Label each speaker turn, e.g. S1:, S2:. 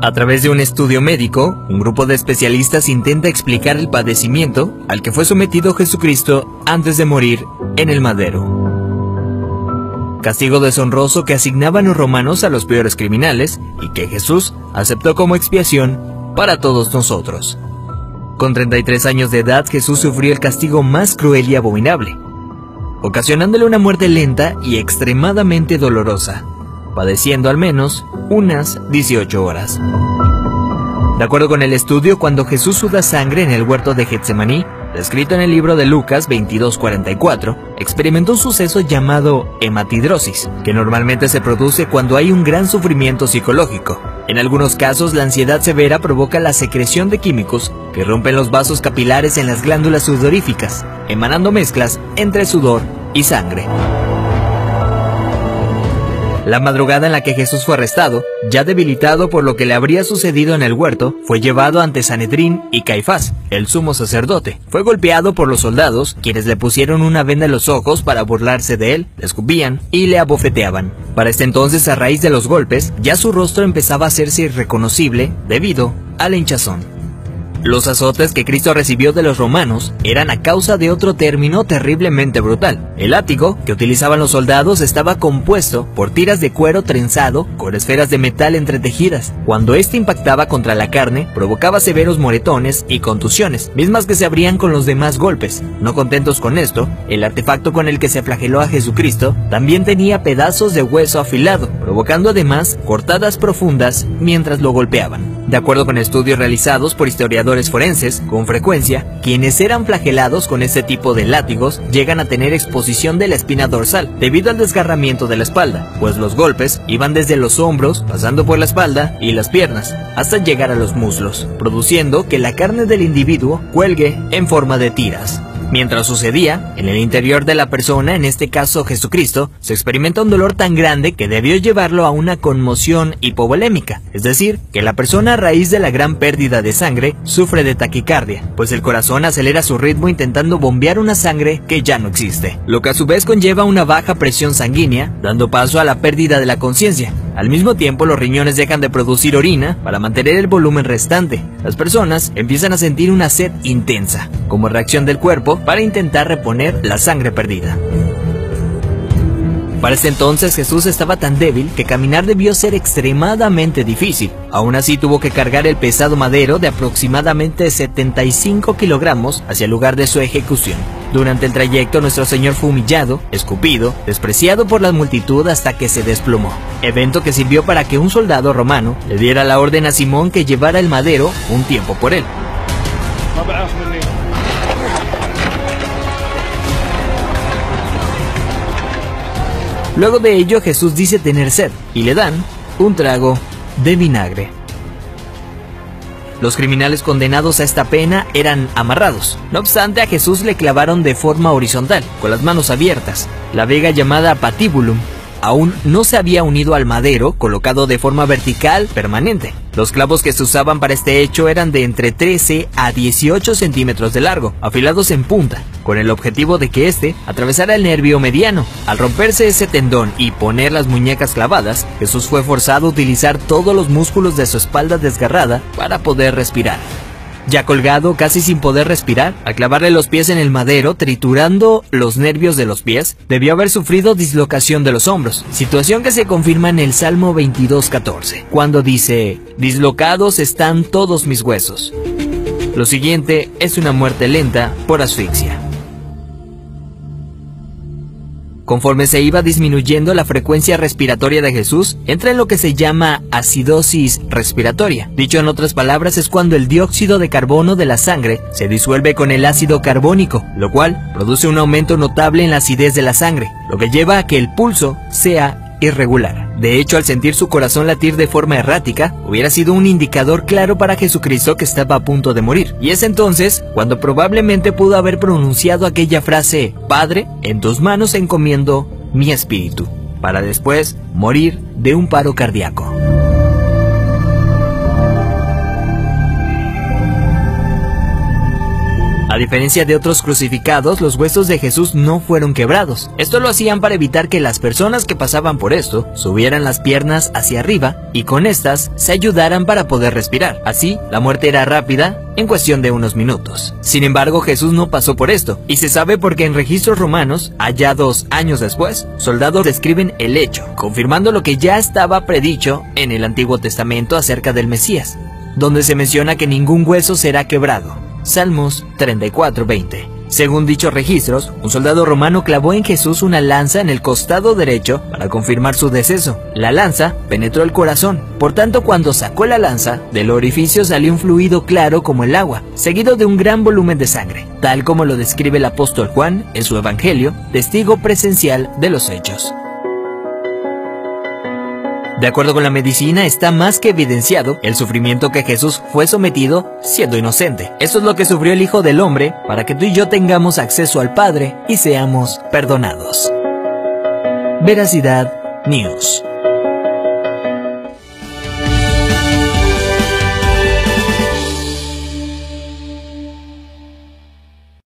S1: A través de un estudio médico, un grupo de especialistas intenta explicar el padecimiento al que fue sometido Jesucristo antes de morir en el madero. Castigo deshonroso que asignaban los romanos a los peores criminales y que Jesús aceptó como expiación para todos nosotros. Con 33 años de edad, Jesús sufrió el castigo más cruel y abominable, ocasionándole una muerte lenta y extremadamente dolorosa, padeciendo al menos unas 18 horas. De acuerdo con el estudio, cuando Jesús suda sangre en el huerto de Getsemaní, descrito en el libro de Lucas 22:44, experimentó un suceso llamado hematidrosis, que normalmente se produce cuando hay un gran sufrimiento psicológico. En algunos casos, la ansiedad severa provoca la secreción de químicos que rompen los vasos capilares en las glándulas sudoríficas, emanando mezclas entre sudor y sangre. La madrugada en la que Jesús fue arrestado, ya debilitado por lo que le habría sucedido en el huerto, fue llevado ante Sanedrín y Caifás, el sumo sacerdote. Fue golpeado por los soldados, quienes le pusieron una venda en los ojos para burlarse de él, le escupían y le abofeteaban. Para este entonces, a raíz de los golpes, ya su rostro empezaba a hacerse irreconocible debido a la hinchazón. Los azotes que Cristo recibió de los romanos eran a causa de otro término terriblemente brutal. El látigo que utilizaban los soldados estaba compuesto por tiras de cuero trenzado con esferas de metal entretejidas. Cuando este impactaba contra la carne, provocaba severos moretones y contusiones, mismas que se abrían con los demás golpes. No contentos con esto, el artefacto con el que se flageló a Jesucristo también tenía pedazos de hueso afilado, provocando además cortadas profundas mientras lo golpeaban. De acuerdo con estudios realizados por historiadores forenses, con frecuencia, quienes eran flagelados con este tipo de látigos llegan a tener exposición de la espina dorsal debido al desgarramiento de la espalda, pues los golpes iban desde los hombros, pasando por la espalda y las piernas, hasta llegar a los muslos, produciendo que la carne del individuo cuelgue en forma de tiras. Mientras sucedía, en el interior de la persona, en este caso Jesucristo, se experimenta un dolor tan grande que debió llevarlo a una conmoción hipovolémica, es decir, que la persona a raíz de la gran pérdida de sangre sufre de taquicardia, pues el corazón acelera su ritmo intentando bombear una sangre que ya no existe, lo que a su vez conlleva una baja presión sanguínea, dando paso a la pérdida de la conciencia. Al mismo tiempo, los riñones dejan de producir orina para mantener el volumen restante. Las personas empiezan a sentir una sed intensa, como reacción del cuerpo para intentar reponer la sangre perdida. Para este entonces, Jesús estaba tan débil que caminar debió ser extremadamente difícil. Aún así, tuvo que cargar el pesado madero de aproximadamente 75 kilogramos hacia el lugar de su ejecución. Durante el trayecto, nuestro Señor fue humillado, escupido, despreciado por la multitud hasta que se desplomó. Evento que sirvió para que un soldado romano le diera la orden a Simón que llevara el madero un tiempo por él. Luego de ello, Jesús dice tener sed y le dan un trago de vinagre. Los criminales condenados a esta pena eran amarrados. No obstante, a Jesús le clavaron de forma horizontal, con las manos abiertas. La viga llamada patibulum aún no se había unido al madero, colocado de forma vertical permanente. Los clavos que se usaban para este hecho eran de entre 13 a 18 centímetros de largo, afilados en punta, con el objetivo de que éste atravesara el nervio mediano. Al romperse ese tendón y poner las muñecas clavadas, Jesús fue forzado a utilizar todos los músculos de su espalda desgarrada para poder respirar. Ya colgado, casi sin poder respirar, al clavarle los pies en el madero, triturando los nervios de los pies, debió haber sufrido dislocación de los hombros, situación que se confirma en el Salmo 22:14, cuando dice: «Dislocados están todos mis huesos». Lo siguiente es una muerte lenta por asfixia. Conforme se iba disminuyendo la frecuencia respiratoria de Jesús, entra en lo que se llama acidosis respiratoria. Dicho en otras palabras, es cuando el dióxido de carbono de la sangre se disuelve con el ácido carbónico, lo cual produce un aumento notable en la acidez de la sangre, lo que lleva a que el pulso sea irregular. De hecho, al sentir su corazón latir de forma errática, hubiera sido un indicador claro para Jesucristo que estaba a punto de morir. Y es entonces cuando probablemente pudo haber pronunciado aquella frase: «Padre, en tus manos encomiendo mi espíritu», para después morir de un paro cardíaco. A diferencia de otros crucificados, los huesos de Jesús no fueron quebrados. Esto lo hacían para evitar que las personas que pasaban por esto subieran las piernas hacia arriba y con estas se ayudaran para poder respirar. Así, la muerte era rápida en cuestión de unos minutos. Sin embargo, Jesús no pasó por esto, y se sabe porque en registros romanos, allá 2 años después, soldados describen el hecho, confirmando lo que ya estaba predicho en el Antiguo Testamento acerca del Mesías, donde se menciona que ningún hueso será quebrado. Salmos 34:20. Según dichos registros, un soldado romano clavó en Jesús una lanza en el costado derecho para confirmar su deceso. La lanza penetró el corazón, por tanto cuando sacó la lanza, del orificio salió un fluido claro como el agua, seguido de un gran volumen de sangre, tal como lo describe el apóstol Juan en su Evangelio, testigo presencial de los hechos. De acuerdo con la medicina, está más que evidenciado el sufrimiento que Jesús fue sometido siendo inocente. Esto es lo que sufrió el Hijo del Hombre para que tú y yo tengamos acceso al Padre y seamos perdonados. Veracidad News.